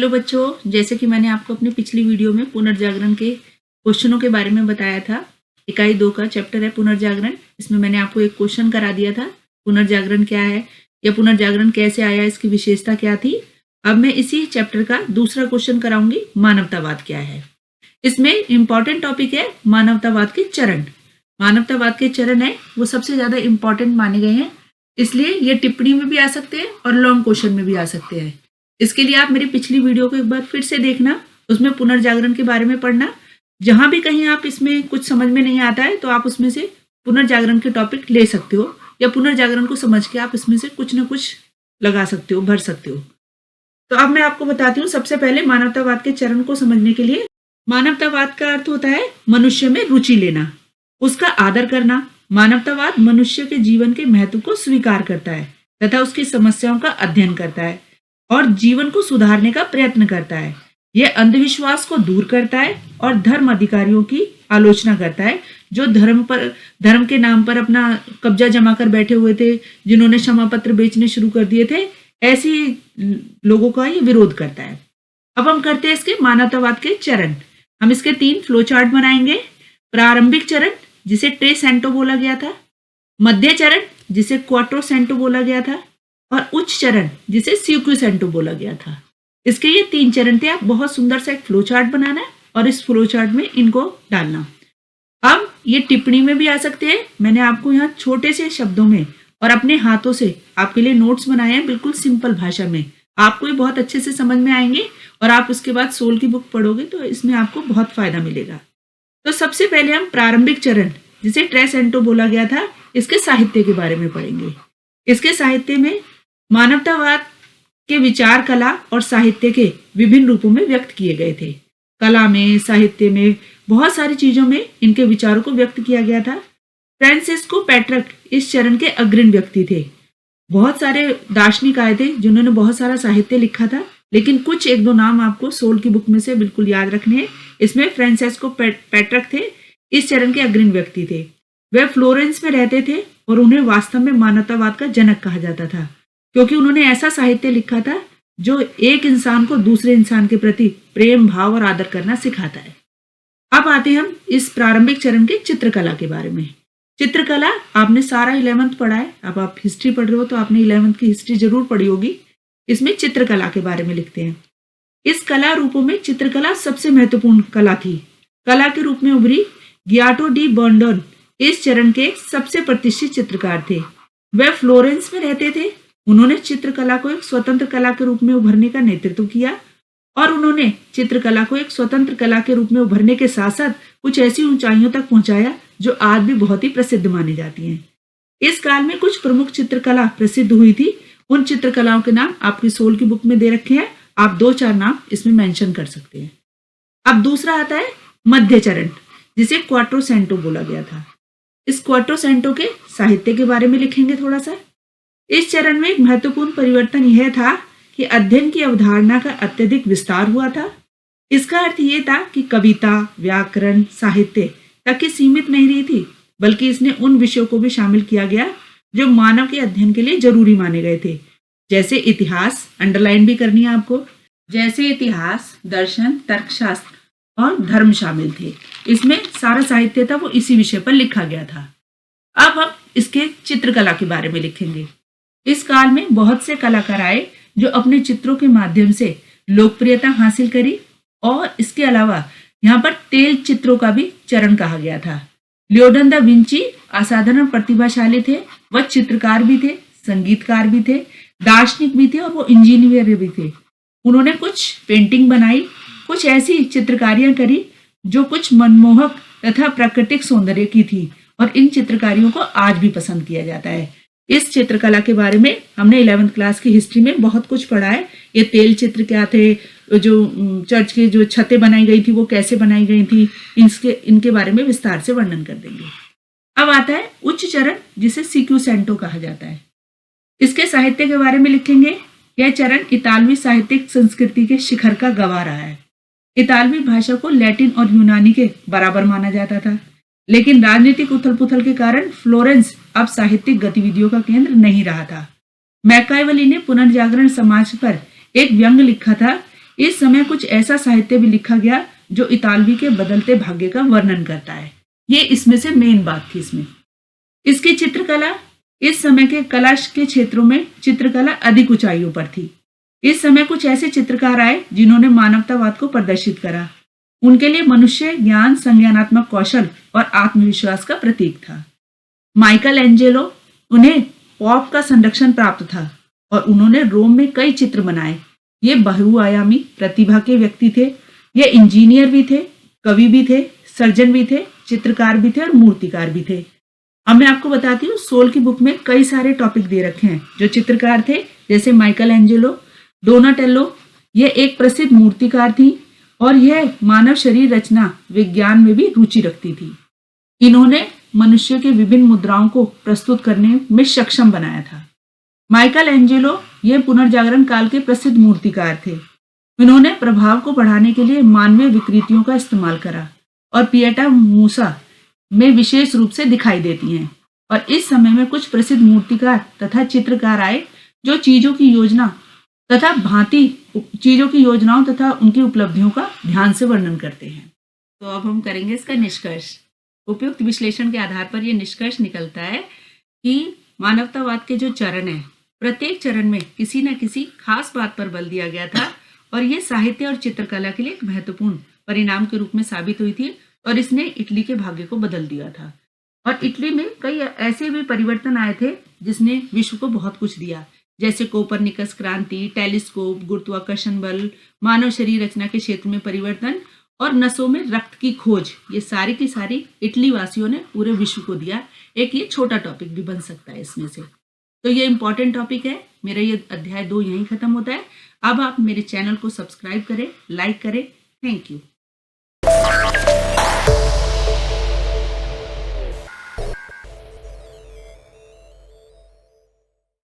Hello बच्चों, जैसे कि मैंने आपको अपनी पिछली वीडियो में पुनर्जागरण के क्वेश्चनों के बारे में बताया था। इकाई 2 का चैप्टर है पुनर्जागरण। इसमें मैंने आपको एक क्वेश्चन करा दिया था, पुनर्जागरण क्या है या पुनर्जागरण कैसे आया, इसकी विशेषता क्या थी। अब मैं इसी चैप्टर का दूसरा क्वेश्चन कराऊंगी, मानवतावाद क्या है। इसमें इंपॉर्टेंट टॉपिक है मानवतावाद के चरण। मानवतावाद के चरण है वो सबसे ज्यादा इंपॉर्टेंट माने गए हैं, इसलिए ये टिप्पणी में भी आ सकते हैं और लॉन्ग क्वेश्चन में भी आ सकते हैं। इसके लिए आप मेरी पिछली वीडियो को एक बार फिर से देखना, उसमें पुनर्जागरण के बारे में पढ़ना। जहां भी कहीं आप इसमें कुछ समझ में नहीं आता है तो आप उसमें से पुनर्जागरण के टॉपिक ले सकते हो या पुनर्जागरण को समझ के आप इसमें से कुछ ना कुछ लगा सकते हो, भर सकते हो। तो अब मैं आपको बताती हूँ सबसे पहले मानवतावाद के चरण को समझने के लिए। मानवतावाद का अर्थ होता है मनुष्य में रुचि लेना, उसका आदर करना। मानवतावाद मनुष्य के जीवन के महत्व को स्वीकार करता है तथा उसकी समस्याओं का अध्ययन करता है और जीवन को सुधारने का प्रयत्न करता है। यह अंधविश्वास को दूर करता है और धर्म अधिकारियों की आलोचना करता है, जो धर्म के नाम पर अपना कब्जा जमा कर बैठे हुए थे, जिन्होंने क्षमा पत्र बेचने शुरू कर दिए थे। ऐसी लोगों का ये विरोध करता है। अब हम करते हैं इसके मानवतावाद के चरण। हम इसके 3 फ्लो चार्ट बनाएंगे। प्रारंभिक चरण जिसे ट्रे सेंटो बोला गया था, मध्य चरण जिसे क्वाट्रो सेंटो बोला गया था और उच्च चरण जिसे सीक्वेसेंटो बोला गया था। इसके ये 3 चरण थे। आप बहुत सुंदर सा एक फ्लो चार्ट बनाना है और इस फ्लो चार्ट में इनको डालना। अब ये टिप्पणी में भी आ सकते हैं। मैंने आपको यहाँ छोटे से शब्दों में और अपने हाथों से आपके लिए नोट्स बनाए हैं, बिल्कुल सिंपल भाषा में। आपको ये बहुत अच्छे से समझ में आएंगे और आप उसके बाद सोल की बुक पढ़ोगे तो इसमें आपको बहुत फायदा मिलेगा। तो सबसे पहले हम प्रारंभिक चरण जिसे ट्रे सेंटो बोला गया था, इसके साहित्य के बारे में पढ़ेंगे। इसके साहित्य में मानवतावाद के विचार कला और साहित्य के विभिन्न रूपों में व्यक्त किए गए थे। कला में, साहित्य में, बहुत सारी चीजों में इनके विचारों को व्यक्त किया गया था। फ्रांसिस्को पेट्रक इस चरण के अग्रणी व्यक्ति थे। बहुत सारे दार्शनिक आए थे जिन्होंने बहुत सारा साहित्य लिखा था, लेकिन कुछ 1-2 नाम आपको सोल की बुक में से बिल्कुल याद रखने हैं। इसमें फ्रांसिस्को पेट्रक थे, इस चरण के अग्रणी व्यक्ति थे। वे फ्लोरेंस में रहते थे और उन्हें वास्तव में मानवतावाद का जनक कहा जाता था, क्योंकि उन्होंने ऐसा साहित्य लिखा था जो एक इंसान को दूसरे इंसान के प्रति प्रेम, भाव और आदर करना सिखाता है। अब आते हैं हम इस प्रारंभिक चरण के चित्रकला के बारे में। चित्रकला आपने सारा 11th पढ़ा है। अब आप हिस्ट्री पढ़ रहे हो तो आपने 11th की हिस्ट्री जरूर पढ़ी होगी। इसमें चित्रकला के बारे में लिखते हैं। इस कला रूपों में चित्रकला सबसे महत्वपूर्ण कला थी। कला के रूप में उभरी गियाटो डी बर्नडोन इस चरण के सबसे प्रतिष्ठित चित्रकार थे। वह फ्लोरेंस में रहते थे। उन्होंने चित्रकला को एक स्वतंत्र कला के रूप में उभरने का नेतृत्व किया और उन्होंने चित्रकला को एक स्वतंत्र कला के रूप में उभरने के साथ साथ कुछ ऐसी ऊंचाइयों तक पहुंचाया जो आज भी बहुत ही प्रसिद्ध मानी जाती हैं। इस काल में कुछ प्रमुख चित्रकला प्रसिद्ध हुई थी। उन चित्रकलाओं के नाम आपकी सोल की बुक में दे रखे हैं। आप 2-4 नाम इसमें मेंशन कर सकते हैं। अब दूसरा आता है मध्य चरण जिसे क्वाट्रो सेंटो बोला गया था। इस क्वाट्रो सेंटो के साहित्य के बारे में लिखेंगे थोड़ा सा। इस चरण में एक महत्वपूर्ण परिवर्तन यह था कि अध्ययन की अवधारणा का अत्यधिक विस्तार हुआ था। इसका अर्थ यह था कि कविता, व्याकरण, साहित्य तक ही सीमित नहीं रही थी, बल्कि इसने उन विषयों को भी शामिल किया गया जो मानव के अध्ययन के लिए जरूरी माने गए थे, जैसे इतिहास, अंडरलाइन भी करनी है आपको, जैसे इतिहास, दर्शन, तर्कशास्त्र और धर्म शामिल थे। इसमें सारा साहित्य था वो इसी विषय पर लिखा गया था। अब हम इसके चित्रकला के बारे में लिखेंगे। इस काल में बहुत से कलाकार आए जो अपने चित्रों के माध्यम से लोकप्रियता हासिल करी और इसके अलावा यहाँ पर तेल चित्रों का भी चरण कहा गया था। लियोनार्डो दा विंची असाधारण प्रतिभाशाली थे। वह चित्रकार भी थे, संगीतकार भी थे, दार्शनिक भी थे और वो इंजीनियर भी थे। उन्होंने कुछ पेंटिंग बनाई, कुछ ऐसी चित्रकारियां करी जो कुछ मनमोहक तथा प्राकृतिक सौंदर्य की थी और इन चित्रकारियों को आज भी पसंद किया जाता है। इस चित्रकला के बारे में हमने 11th क्लास की हिस्ट्री में बहुत कुछ पढ़ा है। ये तेल चित्र क्या थे, जो चर्च की जो छतें बनाई गई थी वो कैसे बनाई गई थी, इनके बारे में विस्तार से वर्णन कर देंगे। अब आता है उच्च चरण जिसे सीक्वेसेंटो कहा जाता है। इसके साहित्य के बारे में लिखेंगे। यह चरण इतालवी साहित्यिक संस्कृति के शिखर का गवाह रहा है। इतालवी भाषा को लैटिन और यूनानी के बराबर माना जाता था, लेकिन राजनीतिक उथल पुथल के कारण फ्लोरेंस अब साहित्यिक गतिविधियों का केंद्र नहीं रहा था। मैकाइवली ने पुनर्जागरण समाज पर एक व्यंग लिखा था इस समय कुछ ऐसा साहित्य भी लिखा गया जो इतालवी के बदलते भाग्य का वर्णन करता है। ये इसमें से मेन बात थी इसमें। इसकी चित्रकला, इस समय के कला के क्षेत्रों में चित्रकला अधिक ऊंचाइयों पर थी। इस समय कुछ ऐसे चित्रकार आए जिन्होंने मानवतावाद को प्रदर्शित करा। उनके लिए मनुष्य ज्ञान, संज्ञानात्मक कौशल और आत्मविश्वास का प्रतीक था। माइकल एंजेलो, उन्हें पॉप का संरक्षण प्राप्त था और उन्होंने रोम में कई चित्र बनाए। ये बहुआयामी प्रतिभा के व्यक्ति थे। ये इंजीनियर भी थे, कवि भी थे, सर्जन भी थे, चित्रकार भी थे और मूर्तिकार भी थे। अब मैं आपको बताती हूँ, सोल की बुक में कई सारे टॉपिक दे रखे हैं जो चित्रकार थे, जैसे माइकल एंजेलो, डोनाटेलो, ये एक प्रसिद्ध मूर्तिकार थी और यह मानव शरीर रचना विज्ञान में भी रुचि रखती थी। इन्होंने मनुष्य के विभिन्न मुद्राओं को प्रस्तुत करने में सक्षम बनाया था। माइकल एंजेलो ये पुनर्जागरण काल के प्रसिद्ध मूर्तिकार थे। इन्होंने प्रभाव को बढ़ाने के लिए मानवीय विकृतियों का इस्तेमाल करा और पिएटा मूसा में विशेष रूप से दिखाई देती हैं। और इस समय में कुछ प्रसिद्ध मूर्तिकार तथा चित्रकार आए जो चीजों की योजनाओं तथा उनकी उपलब्धियों का ध्यान से वर्णन करते हैं। तो अब हम करेंगे इसका निष्कर्ष। उपयुक्त विश्लेषण के आधार पर यह निष्कर्ष निकलता है कि मानवतावाद के जो चरण है, प्रत्येक चरण में किसी न किसी खास बात पर बल दिया गया था और यह साहित्य और चित्रकला के लिए एक महत्वपूर्ण परिणाम के रूप में साबित हुई थी और इसने इटली के भाग्य को बदल दिया था। और इटली में कई ऐसे भी परिवर्तन आए थे जिसने विश्व को बहुत कुछ दिया, जैसे कोपरनिकस क्रांति, टेलीस्कोप, गुरुत्वाकर्षण बल, मानव शरीर रचना के क्षेत्र में परिवर्तन और नसों में रक्त की खोज। ये सारी की सारी इटली वासियों ने पूरे विश्व को दिया। एक ये छोटा टॉपिक भी बन सकता है इसमें से। तो ये इंपॉर्टेंट टॉपिक है। मेरा ये अध्याय 2 यहीं खत्म होता है। अब आप मेरे चैनल को सब्सक्राइब करें, लाइक करें। Thank you.